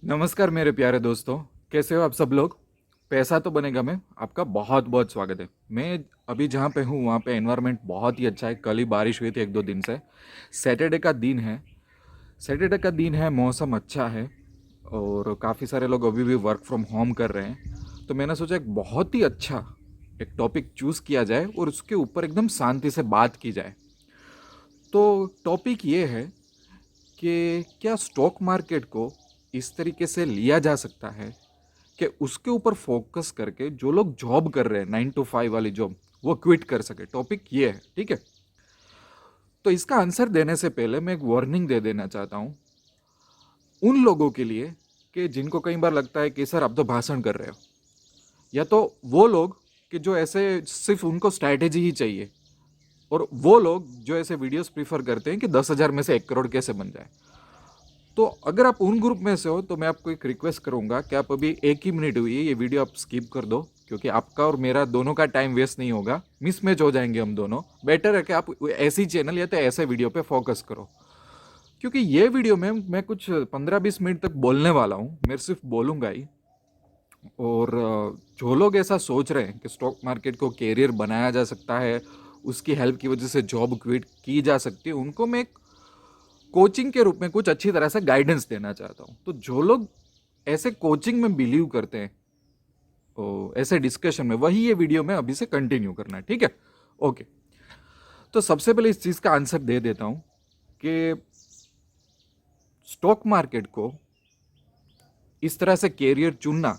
नमस्कार मेरे प्यारे दोस्तों। कैसे हो आप सब लोग। पैसा तो बनेगा में आपका बहुत बहुत स्वागत है। मैं अभी जहाँ पे हूँ वहाँ पे एनवायरनमेंट बहुत ही अच्छा है। कल ही बारिश हुई थी एक दो दिन से। सैटरडे का दिन है। सैटरडे का दिन है, मौसम अच्छा है और काफ़ी सारे लोग अभी भी वर्क फ्रॉम होम कर रहे हैं। तो मैंने सोचा एक बहुत ही अच्छा एक टॉपिक चूज़ किया जाए और उसके ऊपर एकदम शांति से बात की जाए। तो टॉपिक ये है कि क्या स्टॉक मार्केट को इस तरीके से लिया जा सकता है कि उसके ऊपर फोकस करके जो लोग जॉब कर रहे हैं 9 to 5 वाली जॉब वो क्विट कर सके। टॉपिक ये है, ठीक है। तो इसका आंसर देने से पहले मैं एक वार्निंग दे देना चाहता हूँ उन लोगों के लिए कि जिनको कई बार लगता है कि सर आप तो भाषण कर रहे हो, या तो वो लोग कि जो ऐसे सिर्फ उनको स्ट्रैटेजी ही चाहिए, और वो लोग जो ऐसे वीडियोस प्रीफर करते हैं कि 10,000 में से 1 करोड़ कैसे बन जाए। तो अगर आप उन ग्रुप में से हो तो मैं आपको एक रिक्वेस्ट करूंगा कि आप अभी 1 ही मिनट हुई है, ये वीडियो आप स्किप कर दो, क्योंकि आपका और मेरा दोनों का टाइम वेस्ट नहीं होगा, मिसमैच हो जाएंगे हम दोनों। बेटर है कि आप ऐसी चैनल या तो ऐसे वीडियो पे फोकस करो, क्योंकि ये वीडियो में मैं कुछ 15-20 मिनट तक बोलने वाला हूँ, मैं सिर्फ बोलूँगा ही। और जो लोग ऐसा सोच रहे हैं कि स्टॉक मार्केट को कैरियर बनाया जा सकता है, उसकी हेल्प की वजह से जॉब क्विट की जा सकती है, उनको मैं एक कोचिंग के रूप में कुछ अच्छी तरह से गाइडेंस देना चाहता हूँ। तो जो लोग ऐसे कोचिंग में बिलीव करते हैं, तो ऐसे डिस्कशन में वही ये वीडियो में अभी से कंटिन्यू करना है, ठीक है। ओके। तो सबसे पहले इस चीज़ का आंसर दे देता हूँ कि स्टॉक मार्केट को इस तरह से कैरियर चुनना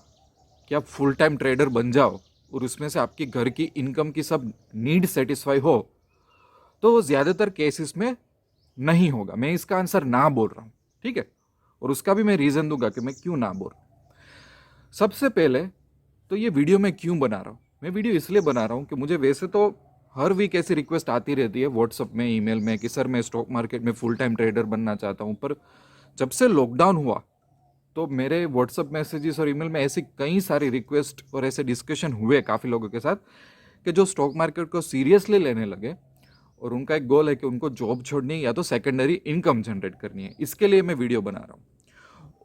कि आप फुल टाइम ट्रेडर बन जाओ और उसमें से आपकी घर की इनकम की सब नीड सेटिस्फाई हो, तो वो ज़्यादातर केसेस में नहीं होगा। मैं इसका आंसर ना बोल रहा हूँ, ठीक है। और उसका भी मैं रीज़न दूंगा कि मैं क्यों ना बोल रहा हूँ। सबसे पहले तो ये वीडियो मैं क्यों बना रहा हूँ। मैं वीडियो इसलिए बना रहा हूँ कि मुझे वैसे तो हर वीक ऐसी रिक्वेस्ट आती रहती है व्हाट्सअप में, ईमेल में, कि सर मैं स्टॉक मार्केट में फुल टाइम ट्रेडर बनना चाहता हूँ। पर जब से लॉकडाउन हुआ तो मेरे व्हाट्सअप मैसेजेस और ईमेल में ऐसी कई सारी रिक्वेस्ट और ऐसे डिस्कशन हुए काफ़ी लोगों के साथ कि जो स्टॉक मार्केट को सीरियसली लेने लगे और उनका एक गोल है कि उनको जॉब छोड़नी है या तो सेकेंडरी इनकम जनरेट करनी है। इसके लिए मैं वीडियो बना रहा हूँ।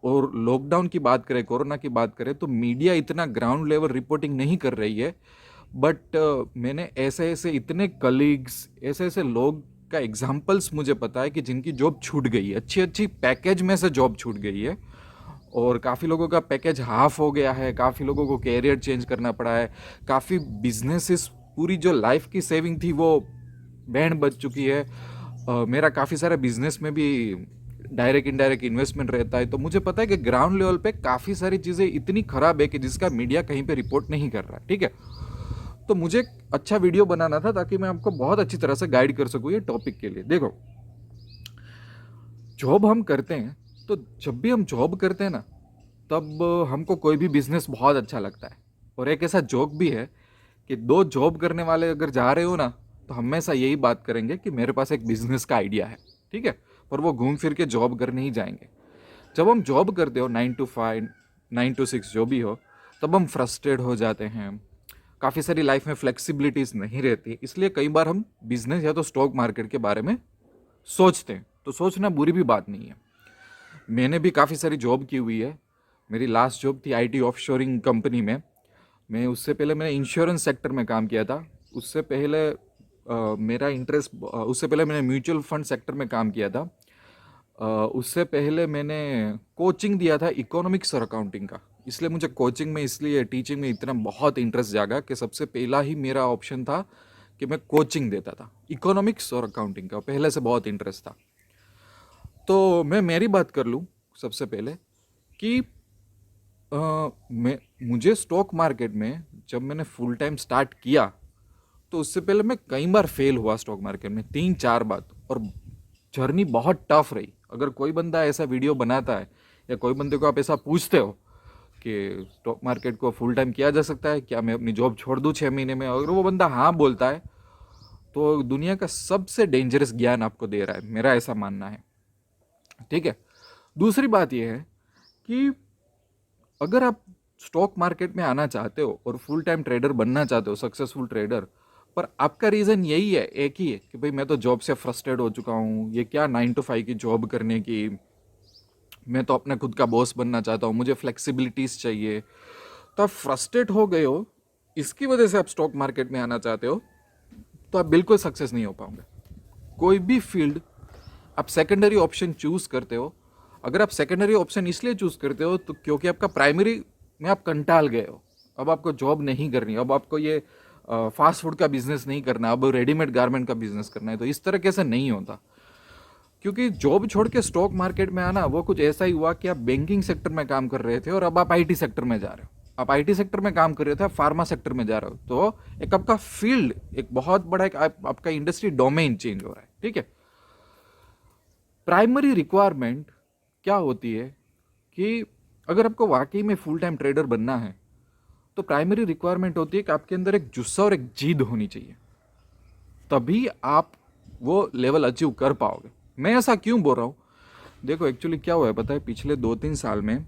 और लॉकडाउन की बात करें, कोरोना की बात करें, तो मीडिया इतना ग्राउंड लेवल रिपोर्टिंग नहीं कर रही है। बट मैंने ऐसे ऐसे इतने कलीग्स, ऐसे ऐसे लोग का एग्जाम्पल्स मुझे पता है कि जिनकी जॉब छूट गई है, अच्छी अच्छी पैकेज में से जॉब छूट गई है। और काफ़ी लोगों का पैकेज हाफ हो गया है, काफ़ी लोगों को कैरियर चेंज करना पड़ा है, काफ़ी बिजनेसेस, पूरी जो लाइफ की सेविंग थी वो बैंड बज चुकी है। मेरा काफ़ी सारा बिजनेस में भी डायरेक्ट इनडायरेक्ट इन्वेस्टमेंट रहता है, तो मुझे पता है कि ग्राउंड लेवल पे काफ़ी सारी चीज़ें इतनी ख़राब है कि जिसका मीडिया कहीं पे रिपोर्ट नहीं कर रहा है, ठीक है। तो मुझे एक अच्छा वीडियो बनाना था ताकि मैं आपको बहुत अच्छी तरह से गाइड कर सकूँ ये टॉपिक के लिए। देखो, जॉब हम करते हैं, तो जब भी हम जॉब करते हैं ना, तब हमको कोई भी बिजनेस बहुत अच्छा लगता है। और एक ऐसा जोक भी है कि दो जॉब करने वाले अगर जा रहे हो ना, तो हमेशा यही बात करेंगे कि मेरे पास एक बिजनेस का आइडिया है, ठीक है। पर वो घूम फिर के जॉब करने ही जाएंगे। जब हम जॉब करते हो 9 to 5, 9 to 6 जो भी हो, तब हम फ्रस्ट्रेट हो जाते हैं। काफ़ी सारी लाइफ में फ्लेक्सिबिलिटीज़ नहीं रहती, इसलिए कई बार हम बिजनेस या तो स्टॉक मार्केट के बारे में सोचते हैं। तो सोचना बुरी भी बात नहीं है। मैंने भी काफ़ी सारी जॉब की हुई है। मेरी लास्ट जॉब थी आईटी ऑफशोरिंग कंपनी में। मैं उससे पहले मैंने इंश्योरेंस सेक्टर में काम किया था। उससे पहले मेरा इंटरेस्ट, उससे पहले मैंने म्यूचुअल फंड सेक्टर में काम किया था। उससे पहले मैंने कोचिंग दिया था इकोनॉमिक्स और अकाउंटिंग का। इसलिए मुझे कोचिंग में, इसलिए टीचिंग में इतना बहुत इंटरेस्ट जागा कि सबसे पहला ही मेरा ऑप्शन था कि मैं कोचिंग देता था। इकोनॉमिक्स और अकाउंटिंग का पहले से बहुत इंटरेस्ट था। तो मैं मेरी बात कर लूँ सबसे पहले कि मैं मुझे स्टॉक मार्केट में जब मैंने फुल टाइम स्टार्ट किया, तो उससे पहले मैं कई बार फेल हुआ स्टॉक मार्केट में, 3-4 बार। और जर्नी बहुत टफ रही। अगर कोई बंदा ऐसा वीडियो बनाता है या कोई बंदे को आप ऐसा पूछते हो कि स्टॉक मार्केट को फुल टाइम किया जा सकता है क्या, मैं अपनी जॉब छोड़ दूँ 6 महीने में, अगर वो बंदा हाँ बोलता है तो दुनिया का सबसे डेंजरस ज्ञान आपको दे रहा है, मेरा ऐसा मानना है, ठीक है। दूसरी बात यह है कि अगर आप स्टॉक मार्केट में आना चाहते हो और फुल टाइम ट्रेडर बनना चाहते हो, सक्सेसफुल ट्रेडर, पर आपका रीज़न यही है, एक ही है, कि भाई मैं तो जॉब से फ्रस्ट्रेट हो चुका हूँ, ये क्या 9 to 5 की जॉब करने की, मैं तो अपने खुद का बॉस बनना चाहता हूँ, मुझे फ्लेक्सिबिलिटीज चाहिए, तो आप फ्रस्ट्रेट हो गए हो, इसकी वजह से आप स्टॉक मार्केट में आना चाहते हो, तो आप बिल्कुल सक्सेस नहीं हो पाओगे। कोई भी फील्ड आप सेकेंडरी ऑप्शन चूज करते हो, अगर आप सेकेंडरी ऑप्शन इसलिए चूज करते हो तो क्योंकि आपका प्राइमरी में आप कंटाल गए हो, अब आपको जॉब नहीं करनी, अब आपको ये फास्ट फूड का बिजनेस नहीं करना, अब रेडीमेड गारमेंट का बिजनेस करना है, तो इस तरह कैसे नहीं होता। क्योंकि जॉब छोड़ के स्टॉक मार्केट में आना वो कुछ ऐसा ही हुआ कि आप बैंकिंग सेक्टर में काम कर रहे थे और अब आप आईटी सेक्टर में जा रहे हो, आप आईटी सेक्टर में काम कर रहे थे, आप फार्मा सेक्टर में जा रहे हो, तो एक आपका फील्ड, एक बहुत बड़ा एक आपका इंडस्ट्री डोमेन चेंज हो रहा है। ठीक है, प्राइमरी रिक्वायरमेंट क्या होती है कि अगर आपको वाकई में फुल टाइम ट्रेडर बनना है तो प्राइमरी रिक्वायरमेंट होती है कि आपके अंदर एक जुस्सा और एक जीद होनी चाहिए, तभी आप वो लेवल अचीव कर पाओगे। मैं ऐसा क्यों बोल रहा हूँ, देखो एक्चुअली क्या हुआ है पता है, पिछले 2-3 साल में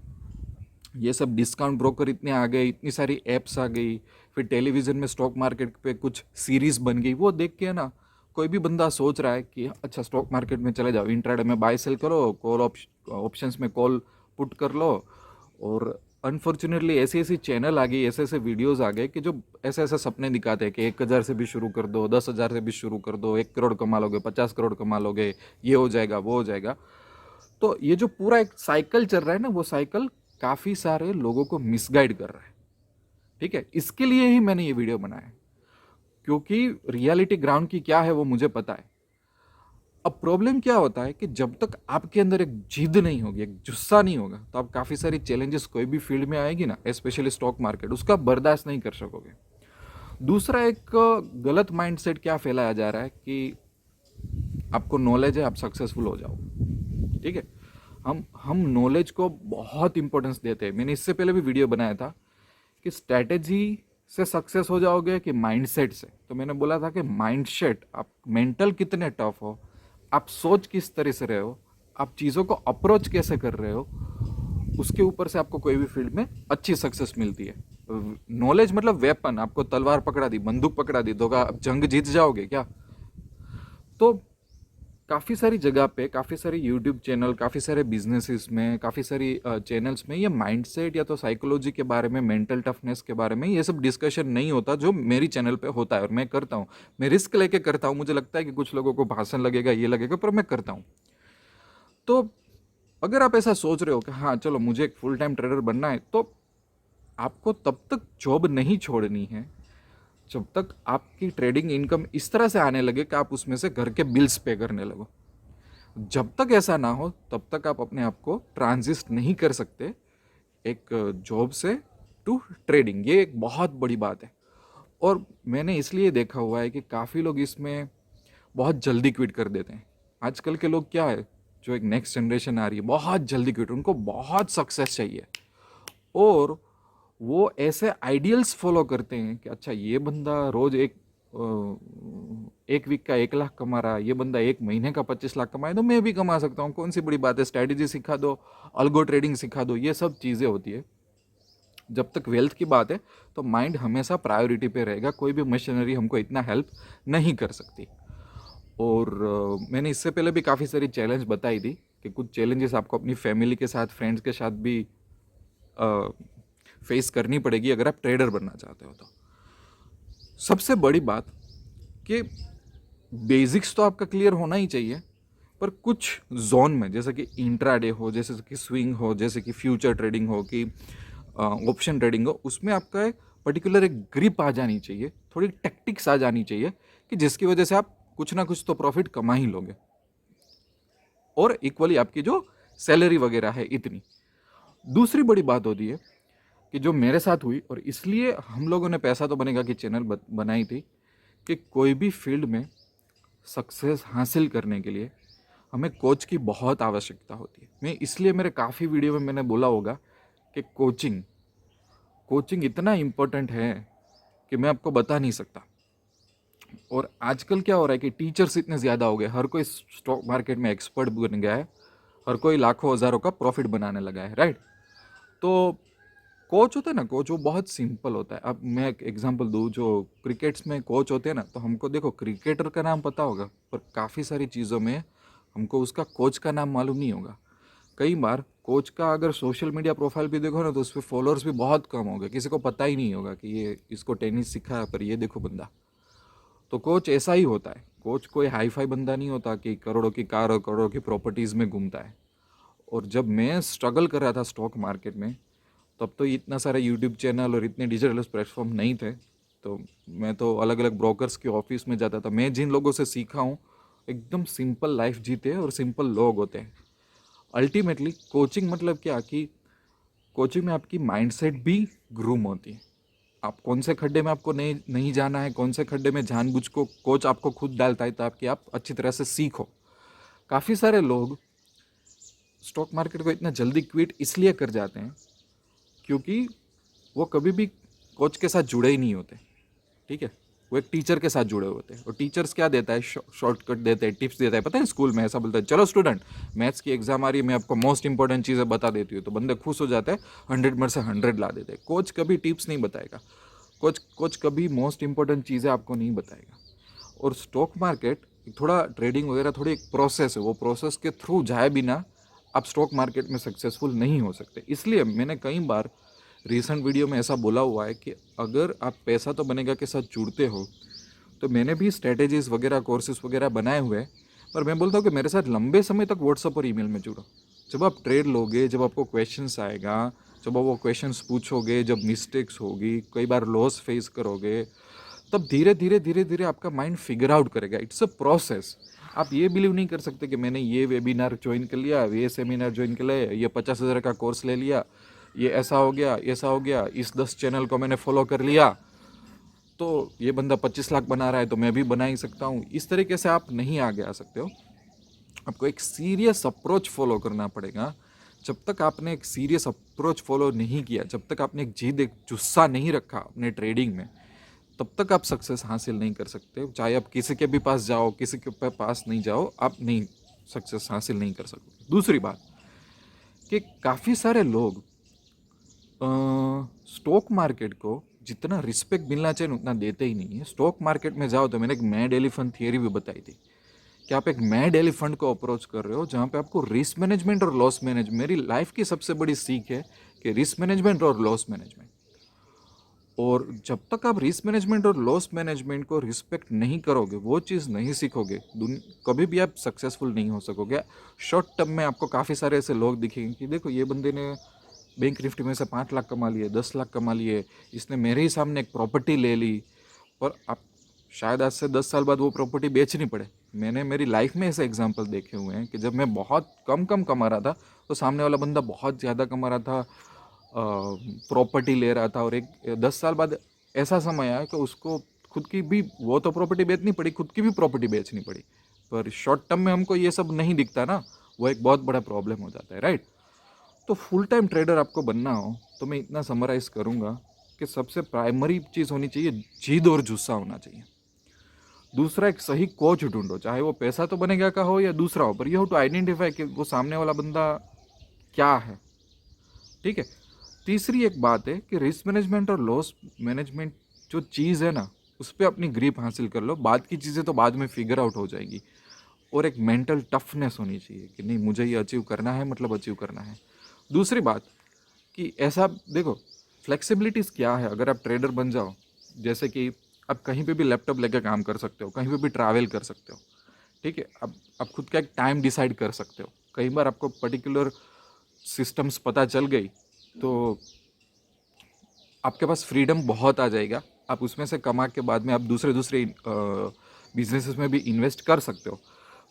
ये सब डिस्काउंट ब्रोकर इतने आ गए, इतनी सारी एप्स आ गई, फिर टेलीविज़न में स्टॉक मार्केट पे कुछ सीरीज बन गई, वो देख के ना कोई भी बंदा सोच रहा है कि अच्छा स्टॉक मार्केट में चले जाओ, इंट्राडे में बाय सेल करो, कॉल ऑप्शंस में कॉल पुट कर लो। और अनफॉर्चुनेटली ऐसी ऐसी चैनल आ गई, ऐसे ऐसे वीडियोस आ गए कि जो ऐसे ऐसे सपने दिखाते हैं कि 1,000 से भी शुरू कर दो, 10,000 से भी शुरू कर दो, 1 करोड़ कमा लोगे, 50 करोड़ कमा लोगे, ये हो जाएगा वो हो जाएगा। तो ये जो पूरा एक साइकिल चल रहा है ना, वो साइकिल काफ़ी सारे लोगों को मिसगाइड कर रहा है। ठीक है, इसके लिए ही मैंने ये वीडियो बनाया है, क्योंकि रियलिटी ग्राउंड की क्या है वो मुझे पता है। अब प्रॉब्लम क्या होता है कि जब तक आपके अंदर एक जिद नहीं होगी, एक जुस्सा नहीं होगा, तो आप काफ़ी सारी चैलेंजेस कोई भी फील्ड में आएगी ना, स्पेशली स्टॉक मार्केट, उसका बर्दाश्त नहीं कर सकोगे। दूसरा एक गलत माइंडसेट क्या फैलाया जा रहा है कि आपको नॉलेज है, आप सक्सेसफुल हो जाओ। ठीक है, हम नॉलेज को बहुत इंपॉर्टेंस देते हैं। मैंने इससे पहले भी वीडियो बनाया था कि स्ट्रैटेजी से सक्सेस हो जाओगे कि माइंडसेट से। तो मैंने बोला था कि माइंडसेट, आप मेंटल कितने टफ हो, आप सोच किस तरह से रहे हो, आप चीज़ों को अप्रोच कैसे कर रहे हो, उसके ऊपर से आपको कोई भी फील्ड में अच्छी सक्सेस मिलती है। नॉलेज मतलब वेपन, आपको तलवार पकड़ा दी, बंदूक पकड़ा दी, तो क्या आप जंग जीत जाओगे क्या? तो काफ़ी सारी जगह पे, काफ़ी सारी यूट्यूब चैनल, काफ़ी सारे बिजनेसेस में, काफ़ी सारी चैनल्स में ये माइंडसेट या तो साइकोलॉजी के बारे में, मेंटल टफनेस के बारे में ये सब डिस्कशन नहीं होता, जो मेरी चैनल पे होता है और मैं करता हूँ। मैं रिस्क लेके करता हूँ, मुझे लगता है कि कुछ लोगों को भाषण लगेगा, ये लगेगा, पर मैं करता हूँ। तो अगर आप ऐसा सोच रहे हो कि हाँ चलो मुझे एक फुल टाइम ट्रेडर बनना है, तो आपको तब तक जॉब नहीं छोड़नी है जब तक आपकी ट्रेडिंग इनकम इस तरह से आने लगे कि आप उसमें से घर के बिल्स पे करने लगो। जब तक ऐसा ना हो तब तक आप अपने आप को ट्रांजिस्ट नहीं कर सकते एक जॉब से टू ट्रेडिंग। ये एक बहुत बड़ी बात है, और मैंने इसलिए देखा हुआ है कि काफ़ी लोग इसमें बहुत जल्दी क्विट कर देते हैं। आजकल के लोग क्या है, जो एक नेक्स्ट जनरेशन आ रही है, बहुत जल्दी क्विट, उनको बहुत सक्सेस चाहिए, और वो ऐसे आइडियल्स फॉलो करते हैं कि अच्छा ये बंदा रोज एक वीक का 1 लाख कमा रहा है, ये बंदा एक महीने का 25 लाख कमाए, तो मैं भी कमा सकता हूँ, कौन सी बड़ी बात है, स्ट्रैटेजी सिखा दो, अल्गो ट्रेडिंग सिखा दो, ये सब चीज़ें होती है। जब तक वेल्थ की बात है तो माइंड हमेशा प्रायोरिटी पे रहेगा, कोई भी मशीनरी हमको इतना हेल्प नहीं कर सकती। और मैंने इससे पहले भी काफ़ी सारी चैलेंज बताई थी कि कुछ चैलेंजेस आपको अपनी फैमिली के साथ, फ्रेंड्स के साथ भी फेस करनी पड़ेगी अगर आप ट्रेडर बनना चाहते हो। तो सबसे बड़ी बात कि बेसिक्स तो आपका क्लियर होना ही चाहिए, पर कुछ जोन में, जैसे कि इंट्राडे हो, जैसे कि स्विंग हो, जैसे कि फ्यूचर ट्रेडिंग हो, कि ऑप्शन ट्रेडिंग हो, उसमें आपका एक पर्टिकुलर एक ग्रिप आ जानी चाहिए, थोड़ी टेक्टिक्स आ जानी चाहिए, कि जिसकी वजह से आप कुछ ना कुछ तो प्रॉफिट कमा ही लोगे, और इक्वली आपकी जो सैलरी वगैरह है इतनी। दूसरी बड़ी बात होती है कि जो मेरे साथ हुई, और इसलिए हम लोगों ने पैसा तो बनेगा कि चैनल बनाई थी, कि कोई भी फील्ड में सक्सेस हासिल करने के लिए हमें कोच की बहुत आवश्यकता होती है। मैं इसलिए मेरे काफ़ी वीडियो में मैंने बोला होगा कि कोचिंग कोचिंग इतना इम्पोर्टेंट है कि मैं आपको बता नहीं सकता। और आजकल क्या हो रहा है कि टीचर्स इतने ज़्यादा हो गए, हर कोई स्टॉक मार्केट में एक्सपर्ट बन गया है, हर कोई लाखों हज़ारों का प्रॉफिट बनाने लगा है, राइट? तो कोच होता है ना, कोच वो बहुत सिंपल होता है। अब मैं एक एग्जांपल दूँ, जो क्रिकेट्स में कोच होते हैं ना, तो हमको देखो क्रिकेटर का नाम पता होगा, पर काफ़ी सारी चीज़ों में हमको उसका कोच का नाम मालूम नहीं होगा। कई बार कोच का अगर सोशल मीडिया प्रोफाइल भी देखो ना तो उस पर फॉलोअर्स भी बहुत कम हो गए, किसी को पता ही नहीं होगा कि ये इसको टेनिस सिखा है, पर ये देखो बंदा। तो कोच ऐसा ही होता है, कोच कोई हाई फाई बंदा नहीं होता कि करोड़ों की कार और करोड़ों की प्रॉपर्टीज़ में घूमता है। और जब मैं स्ट्रगल कर रहा था स्टॉक मार्केट में, तब तो इतना सारा यूट्यूब चैनल और इतने डिजिटल प्लेटफॉर्म नहीं थे। तो मैं तो अलग अलग ब्रोकर्स के ऑफिस में जाता था। मैं जिन लोगों से सीखा हूँ एकदम सिंपल लाइफ जीते हैं और सिंपल लोग होते हैं। अल्टीमेटली कोचिंग मतलब क्या कि कोचिंग में आपकी माइंडसेट भी ग्रूम होती है। आप कौन से खड्डे में आपको नहीं नहीं जाना है, कौन से खड्डे में जानबूझ को कोच आपको खुद डालता है ताकि आप अच्छी तरह से सीखो। काफ़ी सारे लोग स्टॉक मार्केट को इतना जल्दी क्विट इसलिए कर जाते हैं क्योंकि वो कभी भी कोच के साथ जुड़े ही नहीं होते। ठीक है, वो एक टीचर के साथ जुड़े होते हैं। और टीचर्स क्या देता है, शॉर्टकट देते हैं, टिप्स देता है। पता है स्कूल में ऐसा बोलता है, चलो स्टूडेंट मैथ्स की एग्जाम आ रही है, मैं आपको मोस्ट इंपॉर्टेंट चीज़ें बता देती हूँ, तो बंदे खुश हो जाते हैं, 100 में से 100 ला देते हैं। कोच कभी टिप्स नहीं बताएगा, कोच कभी मोस्ट इंपॉर्टेंट चीज़ें आपको नहीं बताएगा। और स्टॉक मार्केट थोड़ा ट्रेडिंग वगैरह थोड़ी एक प्रोसेस है, वो प्रोसेस के थ्रू जाए बिना आप स्टॉक मार्केट में सक्सेसफुल नहीं हो सकते। इसलिए मैंने कई बार रिसेंट वीडियो में ऐसा बोला हुआ है कि अगर आप पैसा तो बनेगा के साथ जुड़ते हो, तो मैंने भी स्ट्रेटेजीज वगैरह कोर्सेज वगैरह बनाए हुए हैं, पर मैं बोलता हूँ कि मेरे साथ लंबे समय तक व्हाट्सअप और ईमेल में जुड़ो। जब आप ट्रेड लोगे, जब आपको क्वेश्चंस आएगा, जब आप वो क्वेश्चंस पूछोगे, जब मिस्टेक्स होगी, कई बार लॉस फेस करोगे, तब धीरे धीरे धीरे धीरे आपका माइंड फिगर आउट करेगा। It's a process. आप ये बिलीव नहीं कर सकते कि मैंने ये वेबिनार ज्वाइन कर लिया, ये सेमिनार ज्वाइन कर लिया, ये 50,000 का कोर्स ले लिया, ये ऐसा हो गया, ऐसा हो गया, इस 10 चैनल को मैंने फॉलो कर लिया, तो ये बंदा 25 लाख बना रहा है तो मैं भी बना ही सकता हूँ। इस तरीके से आप नहीं आगे आ सकते हो। आपको एक सीरियस अप्रोच फॉलो करना पड़ेगा। जब तक आपने एक सीरियस अप्रोच फॉलो नहीं किया, जब तक आपने एक जिद, एक जुस्सा नहीं रखा अपने ट्रेडिंग में, तब तक आप सक्सेस हासिल नहीं कर सकते। चाहे आप किसी के भी पास जाओ, किसी के पास नहीं जाओ, आप नहीं सक्सेस हासिल नहीं कर सकते। दूसरी बात कि काफ़ी सारे लोग स्टॉक मार्केट को जितना रिस्पेक्ट मिलना चाहिए उतना देते ही नहीं है। स्टॉक मार्केट में जाओ तो मैंने एक मैड एलिफेंट थियरी भी बताई थी कि आप एक मैड एलिफेंट को अप्रोच कर रहे हो जहाँ पे आपको रिस्क मैनेजमेंट और लॉस मैनेजमेंट, मेरी लाइफ की सबसे बड़ी सीख है कि रिस्क मैनेजमेंट और लॉस मैनेजमेंट। और जब तक आप रिस्क मैनेजमेंट और लॉस मैनेजमेंट को रिस्पेक्ट नहीं करोगे, वो चीज़ नहीं सीखोगे, कभी भी आप सक्सेसफुल नहीं हो सकोगे। शॉर्ट टर्म में आपको काफ़ी सारे ऐसे लोग दिखेंगे कि देखो ये बंदे ने बैंक निफ्टी में से 5 लाख कमा लिए, 10 लाख कमा लिए, इसने मेरे ही सामने एक प्रॉपर्टी ले ली। पर आप शायद आज से 10 साल बाद वो प्रॉपर्टी बेचनी पड़े। मैंने मेरी लाइफ में ऐसे एग्जाम्पल देखे हुए हैं कि जब मैं बहुत कम कम कमा रहा था तो सामने वाला बंदा बहुत ज़्यादा कमा रहा था, प्रॉपर्टी ले रहा था, और एक 10 साल बाद ऐसा समय आया कि उसको खुद की भी, वो तो प्रॉपर्टी बेचनी पड़ी, खुद की भी प्रॉपर्टी बेचनी पड़ी। पर शॉर्ट टर्म में हमको ये सब नहीं दिखता ना, वो एक बहुत बड़ा प्रॉब्लम हो जाता है, राइट। तो फुल टाइम ट्रेडर आपको बनना हो तो मैं इतना समराइज़ करूँगा कि सबसे प्राइमरी चीज़ होनी चाहिए जिद और जुस्सा होना चाहिए। दूसरा, एक सही कोच ढूंढो, चाहे वो पैसा तो बनेगा का हो या दूसरा हो, पर यू हैव टू आइडेंटिफाई कि वो सामने वाला बंदा क्या है। ठीक है। तीसरी एक बात है कि रिस्क मैनेजमेंट और लॉस मैनेजमेंट जो चीज़ है ना, उस पर अपनी ग्रिप हासिल कर लो, बाद की चीज़ें तो बाद में फिगर आउट हो जाएगी। और एक मेंटल टफनेस होनी चाहिए कि नहीं, मुझे ये अचीव करना है, मतलब अचीव करना है। दूसरी बात कि ऐसा देखो, फ्लेक्सिबिलिटीज़ क्या है अगर आप ट्रेडर बन जाओ, जैसे कि आप कहीं पे भी लैपटॉप लेकर काम कर सकते हो, कहीं पे भी ट्रैवल कर सकते हो। ठीक है, अब आप खुद का एक टाइम डिसाइड कर सकते हो। कई बार आपको पर्टिकुलर सिस्टम्स पता चल गई तो आपके पास फ्रीडम बहुत आ जाएगा। आप उसमें से कमा के बाद में आप दूसरे दूसरे बिजनेसेस में भी इन्वेस्ट कर सकते हो।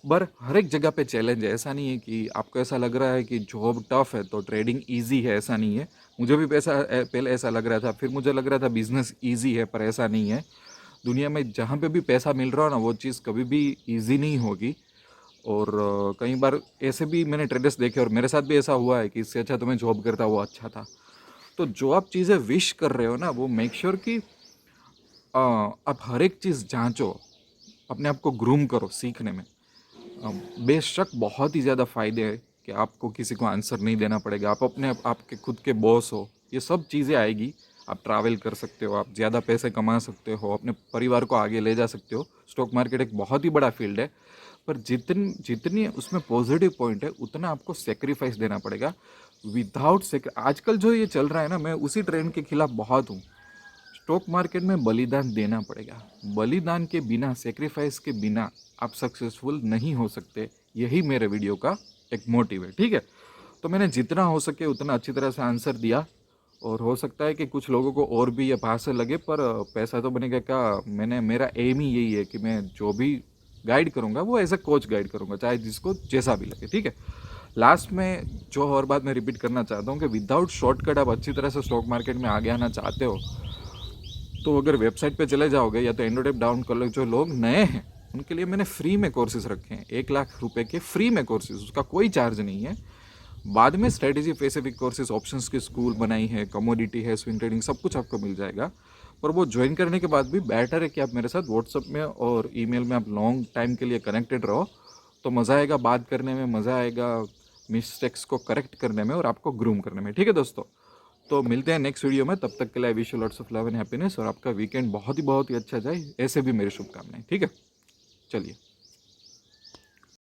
पर हर एक जगह पे चैलेंज है। ऐसा नहीं है कि आपको ऐसा लग रहा है कि जॉब टफ है तो ट्रेडिंग इजी है, ऐसा नहीं है। मुझे भी पहले ऐसा लग रहा था, फिर मुझे लग रहा था बिजनेस इजी है, पर ऐसा नहीं है। दुनिया में जहाँ पे भी पैसा मिल रहा हो ना, वो चीज़ कभी भी इजी नहीं होगी। और कई बार ऐसे भी मैंने ट्रेडर्स देखे और मेरे साथ भी ऐसा हुआ है कि इससे अच्छा तो मैं जॉब करता, वो अच्छा था। तो जो आप चीज़ें विश कर रहे हो ना, वो मेक श्योर कि आप हर एक चीज़ जांचो, अपने आप को ग्रूम करो सीखने में। बेशक बहुत ही ज़्यादा फ़ायदे हैं कि आपको किसी को आंसर नहीं देना पड़ेगा, आप अपने आपके खुद के बॉस हो, ये सब चीज़ें आएगी। आप ट्रैवल कर सकते हो, आप ज़्यादा पैसे कमा सकते हो, अपने परिवार को आगे ले जा सकते हो। स्टॉक मार्केट एक बहुत ही बड़ा फील्ड है, पर जितनी जितनी उसमें पॉजिटिव पॉइंट है उतना आपको सेक्रीफाइस देना पड़ेगा। विदाउट आजकल जो ये चल रहा है ना, मैं उसी ट्रेंड के खिलाफ बहुत हूँ। स्टॉक मार्केट में बलिदान देना पड़ेगा। बलिदान के बिना, सेक्रीफाइस के बिना आप सक्सेसफुल नहीं हो सकते। यही मेरे वीडियो का एक मोटिव है, ठीक है। तो मैंने जितना हो सके उतना अच्छी तरह से आंसर दिया, और हो सकता है कि कुछ लोगों को और भी ये भाषा लगे, पर पैसा तो बनेगा का मेरा एम ही यही है कि मैं जो भी गाइड करूँगा वो एज ए कोच गाइड करूँगा, चाहे जिसको जैसा भी लगे, ठीक है। लास्ट में जो और बात मैं रिपीट करना चाहता हूँ कि विदाउट शॉर्टकट आप अच्छी तरह से स्टॉक मार्केट में आगे आना चाहते हो, तो अगर वेबसाइट पे चले जाओगे या तो एंड्रॉइड ऐप डाउन कर लो। जो लोग नए हैं उनके लिए मैंने फ्री में कोर्सेज रखे हैं, 1 लाख रुपए के फ्री में कोर्सेज, उसका कोई चार्ज नहीं है। बाद में स्ट्रेटेजी स्पेसिफिक कोर्सेज, ऑप्शंस की स्कूल बनाई है, कमोडिटी है, स्विंग ट्रेडिंग, सब कुछ आपको मिल जाएगा। पर वो ज्वाइन करने के बाद भी बेटर है कि आप मेरे साथ व्हाट्सअप में और ईमेल में आप लॉन्ग टाइम के लिए कनेक्टेड रहो, तो मज़ा आएगा बात करने में, मज़ा आएगा मिस्टेक्स को करेक्ट करने में और आपको ग्रूम करने में, ठीक है दोस्तों। तो मिलते हैं नेक्स्ट वीडियो में, तब तक के लिए wish you lots of love and happiness, और आपका वीकेंड बहुत ही अच्छा जाए, ऐसे भी मेरी शुभकामनाएं, ठीक है। चलिए।